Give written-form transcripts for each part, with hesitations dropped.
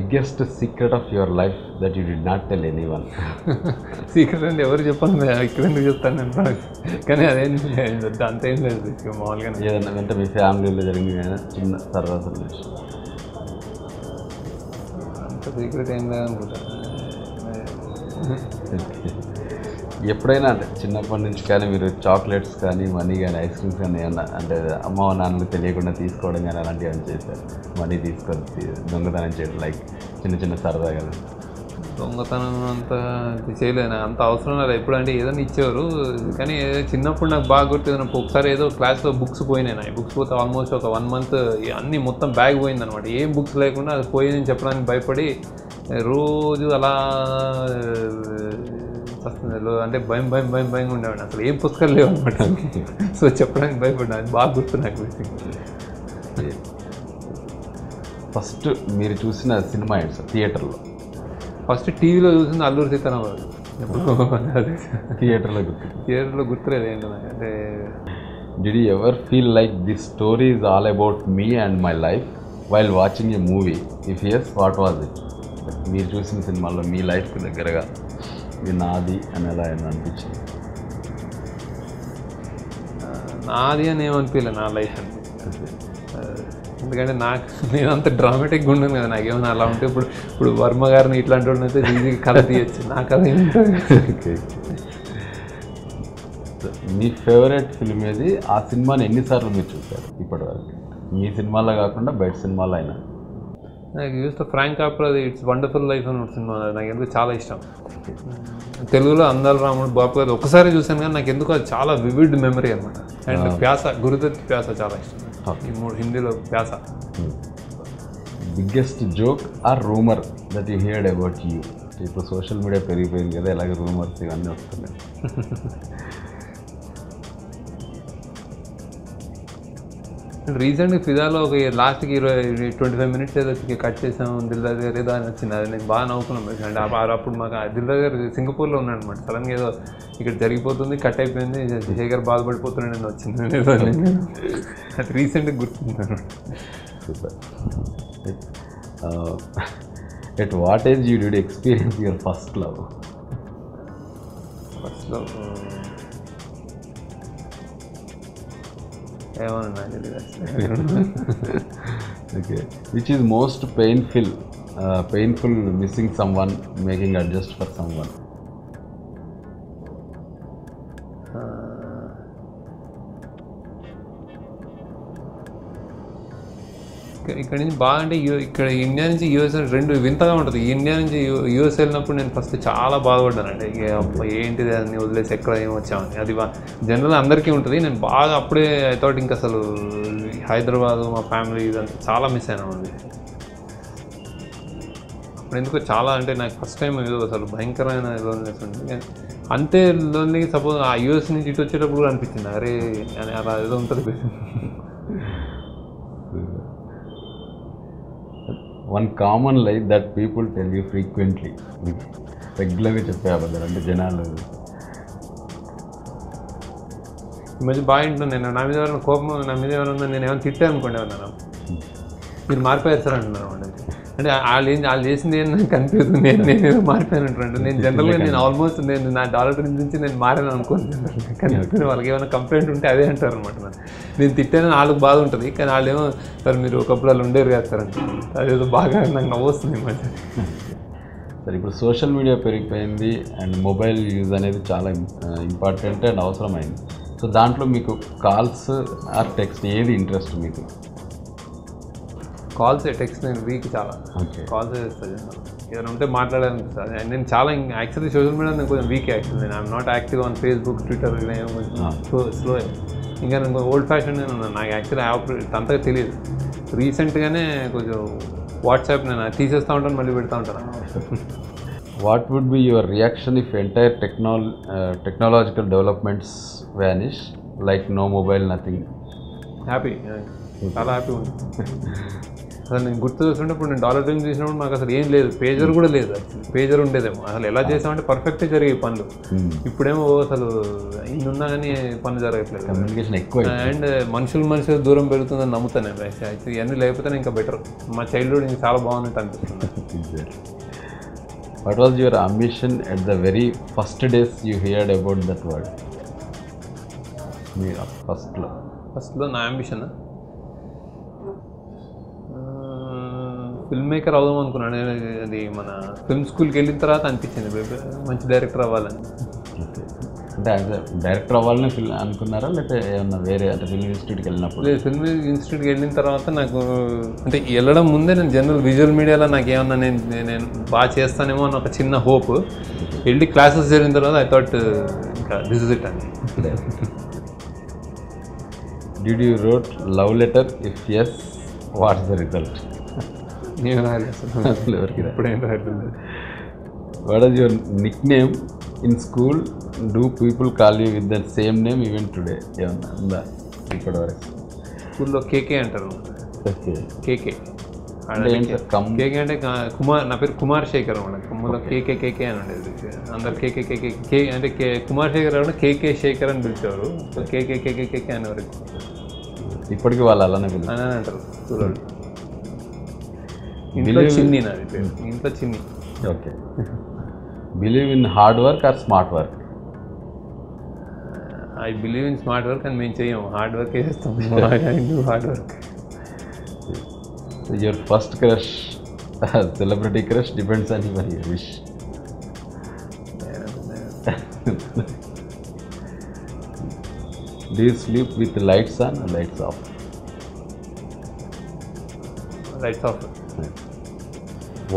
Biggest secret of your life that you did not tell anyone. Secret అంటే ఎవరు చెప్పాను, ఇక్కడ ఎందుకు చెప్తాను నేను. కానీ అదేం అంతేం లేదు మామూలుగా. ఏదన్నా అంటే మీ ఫ్యామిలీలో జరిగింది కానీ చిన్న సరదా విషయం. అంత సీక్రెట్ ఏం లేదనుకుంటా. ఎప్పుడైనా అంటే చిన్నప్పటి నుంచి కానీ మీరు చాక్లెట్స్ కానీ మనీ కానీ ఐస్ క్రీమ్స్ కానీ ఏమన్నా అంటే అమ్మ నాన్నలు తెలియకుండా తీసుకోవడం కానీ అలాంటివి ఏమైనా చేశారు? మనీ తీసుకొని దొంగతనం చేయడం లైక్ చిన్న చిన్న సరదా కదా. దొంగతనం అంత చేయలేదు, అంత అవసరం లేదు. ఎప్పుడంటే ఏదైనా ఇచ్చేవారు కానీ చిన్నప్పుడు నాకు బాగా గుర్తుంది. ఒకసారి ఏదో క్లాస్లో బుక్స్ పోయినాయి. బుక్స్ పోతే ఆల్మోస్ట్ ఒక 1 month అన్నీ మొత్తం బ్యాగ్ పోయిందనమాట. ఏం బుక్స్ లేకుండా అది పోయిందని చెప్పడానికి భయపడి రోజు అలా అంటే భయంగా ఉండేవాడిని. అసలు ఏం పుస్తకాలు లేవు అనమాట. సో చెప్పడానికి భయపడ్డా. అది బాగా గుర్తు నాకు. ఫస్ట్ మీరు చూసిన సినిమా ఏంటి సార్ థియేటర్లో? ఫస్ట్ టీవీలో చూసింది అల్లూరి సీతారామరాజు. ఎప్పుడు థియేటర్లో గుర్తులేదు ఏంటి అంటే. Did you ever feel like this story is all about me and my life while watching a movie? If yes, what was it? మీరు చూసిన సినిమాల్లో మీ లైఫ్కి దగ్గరగా ఇది నాది అని ఎలా అనిపించింది? నాది అని ఏమనిపించలేదు, నా లైఫ్ అని. ఎందుకంటే నేను అంత డ్రామాటిక్గా ఉండను కదా. నాకేమన్నా అలా ఉంటే ఇప్పుడు వర్మ గారిని ఇట్లాంటి వాడిని అయితే ఈజీగా కథ తీయచ్చు. నా కథ ఏమిటో. మీ ఫేవరెట్ ఫిల్మ్ ఏది? ఆ సినిమాని ఎన్నిసార్లు మీరు చూశారు ఇప్పటివరకు? మీ సినిమాలో కాకుండా బయట సినిమాలో అయినా? నాకు చూస్తే ఫ్రాంక్ కాప్రాది ఇట్స్ వండర్ఫుల్ లైఫ్ అని ఒక సినిమా, నాకు ఎందుకు చాలా ఇష్టం. తెలుగులో అందాల రాముడు బాపు గారు ఒకసారి చూశాను కానీ నాకు ఎందుకు అది చాలా వివిడ్ మెమరీ అనమాట. అండ్ ప్యాస, గురుదత్ ప్యాస చాలా ఇష్టం. ఈ 3 హిందీలో Pyaasa. Biggest joke or rumour that you heard about you? ఇప్పుడు సోషల్ మీడియా పెరిగిపోయింది కదా, ఎలాగ రూమర్స్ ఇవన్నీ వస్తున్నాయి. రీసెంట్గా ఫిదాలో ఒక లాస్ట్కి 25 minutes ఏదో కట్ చేసాం దిల్రాజు గారు ఏదో అని వచ్చింది. అది నేను బాగా నవ్వుకున్నాం. అంటే అప్పుడు మాకు దిల్రాజు గారు సింగపూర్లో ఉన్నాడు అనమాట. సడన్గా ఏదో ఇక్కడ జరిగిపోతుంది, కట్ అయిపోయింది, శేఖర్ బాధపడిపోతున్నాడు అని వచ్చింది. అది రీసెంట్గా గుర్తుంది. Super. At what age you did experience your first love? First love ఏమన్నా తెలియదు. Okay. Which is most painful missing some one, making adjust for some one? ఇక్కడ నుంచి బాగా అంటే ఇక్కడ ఇండియా నుంచి యూఎస్ రెండు వింతగా ఉంటుంది. ఇండియా నుంచి యూఎస్ వెళ్ళినప్పుడు నేను ఫస్ట్ చాలా బాధపడ్డానండి. ఏంటిది అన్ని వదిలేసి ఎక్కడ ఏమి వచ్చామని. అది జనరల్ అందరికీ ఉంటుంది. నేను బాగా అప్పుడే ఐ థాట్ ఇంకా అసలు హైదరాబాద్ మా ఫ్యామిలీ ఇదంతా చాలా మిస్ అయినా ఉంది. అప్పుడు ఎందుకో చాలా అంటే నాకు ఫస్ట్ టైం ఏదో అసలు భయంకరమైన లోన్లెస్ ఉంటుంది. అంతే లోన్లీ సపోజ్ ఆ యూఎస్ నుంచి ఇటు వచ్చేటప్పుడు కూడా అనిపించింది అరే అని అలా ఏదో ఉంటుంది. One common life that people tell you frequently, రెగ్యులర్గా చెప్పే అబద్ధాలు అంటే జనాలు. ఈ మధ్య బాగా ఇంటున్నాను నేను. నా మీద ఎవరైనా కోపం, నా మీద ఎవరన్నా నేను ఏమైనా తిట్టాను అనుకోండి, ఎవరన్నా మీరు మారిపోయారు సార్ అంటున్నారు. అంటే వాళ్ళు చేసింది ఏం నాకు కనిపిస్తుంది. నేను ఏదో మారిపోయాను అంటున్నాను. నేను జనరల్గా నేను ఆల్మోస్ట్ నేను నా డాలర్ నుంచి నేను మారాను అనుకోను. కానీ వాళ్ళకి ఏమైనా కంప్లైంట్ ఉంటే అదే అంటారు అనమాట. నేను తిట్టానని వాళ్ళకి బాధ ఉంటుంది, కానీ వాళ్ళు ఏమో సార్ మీరు ఒకప్పుడు వాళ్ళు ఉండేరు కదా సార్ అంటే అదేదో బాగా నాకు నవ్వొస్తుంది మధ్య. సరే, ఇప్పుడు సోషల్ మీడియా పెరిగిపోయింది అండ్ మొబైల్ యూజ్ అనేది చాలా ఇంపార్టెంట్ అండ్ అవసరమైంది. సో దాంట్లో మీకు కాల్స్ ఆర్ టెక్స్ట్ ఏది ఇంట్రెస్ట్ మీకు? కాల్స్, టెక్స్ట్ నేను వీక్ చాలా. కాల్స్ చేస్తాను ఏదైనా ఉంటే మాట్లాడాలనిపిస్తుంది. నేను చాలా యాక్చువల్లీ సోషల్ మీడియా నేను కొంచెం వీక్. యాక్చువల్లీ నేను I'm not active on Facebook, Twitter. కొంచెం స్లో. ఇంకా నేను ఓల్డ్ ఫ్యాషన్ ఉన్నాను. నాకు యాక్చువల్లీ యాప్ అంతగా తెలియదు. రీసెంట్గానే కొంచెం వాట్సాప్ నేను తీసేస్తూ ఉంటాను, మళ్ళీ పెడతా ఉంటాను. What would be your reaction if entire technological developments vanish, like no mobile, nothing? Happy, చాలా హ్యాపీ ఉంది. అసలు నేను గుర్తు చూస్తుంటే ఇప్పుడు నేను డాలర్ డ్రీమ్ చేసినప్పుడు మాకు అసలు ఏం లేదు, పేజర్ కూడా లేదు. పేజర్ ఉండేదేమో. అసలు ఎలా చేసామంటే పర్ఫెక్ట్గా జరిగే పనులు. ఇప్పుడేమో అసలు ఇన్ని ఉన్నా కానీ పనులు జరగట్లేదు. కమ్యూనికేషన్ ఎక్కువ. అండ్ మనుషులు దూరం పెరుగుతుందని నమ్ముతాను నేను. అయితే ఇవన్నీ లేకపోతే ఇంకా బెటర్. మా చైల్డ్హుడ్ ఇంకా చాలా బాగున్నట్టు అనిపిస్తుంది. What was your ambition at the very first days you heard about that word? మీరు ఫస్ట్లో నా అంబిషన్ ఫిల్మ్ మేకర్ అవుదాం అనుకున్నాను. అది మన ఫిల్మ్ స్కూల్కి వెళ్ళిన తర్వాత అనిపించింది మంచి డైరెక్టర్ అవ్వాలని. అంటే డైరెక్టర్ అవ్వాలని అనుకున్నారా, లేకపోతే ఏమన్నా వేరే అంటే ఫిల్మ్ ఇన్స్టిట్యూట్కి వెళ్ళినప్పుడు? లేదు, ఫిల్మ్ ఇన్స్టిట్యూట్కి వెళ్ళిన తర్వాత నాకు అంటే వెళ్ళడం ముందే నేను జనరల్ విజువల్ మీడియాలో నాకు ఏమన్నా నేను బాగా చేస్తానేమో అని ఒక చిన్న హోప్. వెళ్ళి క్లాసెస్ జరిగిన తర్వాత ఐ థాట్ ఇంకా దిస్ ఇస్ ఇట్ అని. Did you wrote love letter? If yes, what's the result? నేను అసలు ఎప్పుడైనా రాయలేదు. What is your nickname in school? Do people call you with the same name even today? ఏమన్నా ఉందా ఇప్పటి వరకు? స్కూల్లో కేకే అంటారు. కేకే కేకే అంటే కుమార్, నా పేరు కుమార్ శేఖర్ అన్నమాట. కుమ్మలో కేకే కేకే అని ఉండేది. అందరు కేకే కేకే కే అంటే కుమార్ శేఖర్ అంటే కేకే శేఖర్ అని పిలిచేవారు. సో కేకే కేకే కేకే అనేవారు. ఇప్పటికీ వాళ్ళు అలానే అని అంటారు చూడండి. ఇంట్లో చిన్ని నాది పేరు. ఇంట్లో చిన్ని. Okay. Believe in hard work or smart work? I believe in smart work అని మేము చెయ్యం, హార్డ్ వర్క్ చేస్తాం. Hard work. Your first crush, celebrity crush, depends on your wish. Do you sleep with lights on or lights off? Lights off.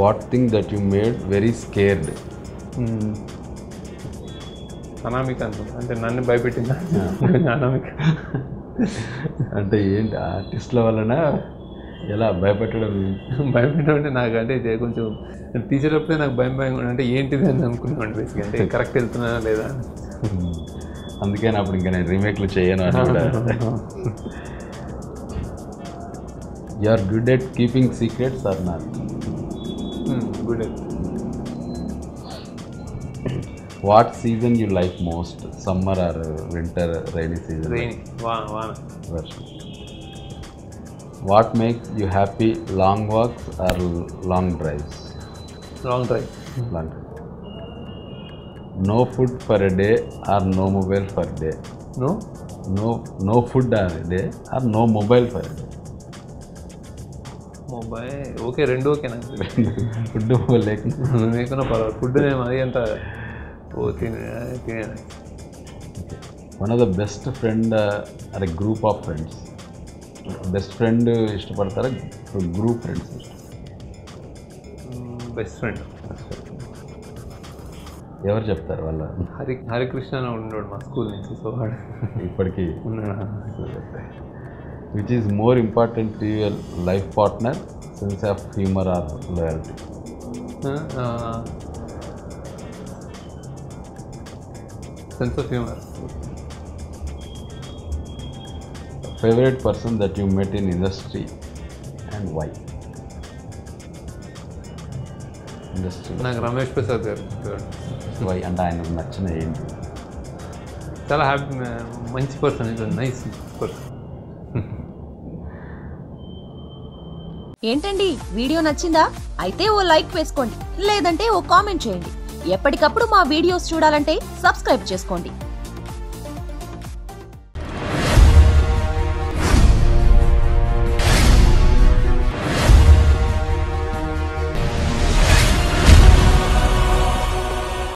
What thing that you made very scared? Anamika అనుకుంటా. అంటే నన్ను భయపెట్టిందా అనామిక? అంటే ఏంటి ఆర్టిస్ట్ల వలన ఎలా భయపెట్టడం అంటే నాకు అంటే కొంచెం తీసేటప్పుడే నాకు భయం అంటే ఏంటిది అని అనుకున్నాను బేసిక్గా. అంటే కరెక్ట్ వెళ్తున్నా లేదా అందుకే అప్పుడు ఇంకా నేను రీమేక్లు చేయను అని కూడా. You are good at keeping secrets or not? Good at. What season you like most? Summer or winter, rainy season? Rainy, వాన. వర్షం. What makes you happy? Long walks or long drives? Long drive. Long drive. No food for a day or no mobile for a day? No food a day or no mobile for a day? Mobile okay, రెండు okay నాకు. Food లేకున్నా పర్వాలేదు. Food నేను అది అంత తినే. One of the best friend or a group of friends? Best friend ఇష్టపడతారా, group friends? Best friend. ఎవరు చెప్తారు వాళ్ళ? హరికృష్ణ ఉన్నాడు మా స్కూల్ నుంచి. సో ఇప్పటికీ ఉన్నాడు. Which is more important to your life partner, sense of humour or loyalty? Sense of humour. Favorite person that you met in industry and why? Industry. నాకు రమేష్ ప్రసాద్ గారు. వై అంటే ఆయనకు నచ్చిన ఏంటి? చాలా హ్యాపీ, మంచి పర్సన్. ఇది నైస్ పర్సన్. ఏంటండి వీడియో నచ్చిందా? అయితే ఓ లైక్ వేసుకోండి, లేదంటే ఓ కామెంట్ చేయండి. ఎప్పటికప్పుడు మా వీడియోస్ చూడాలంటే సబ్స్క్రైబ్ చేసుకోండి.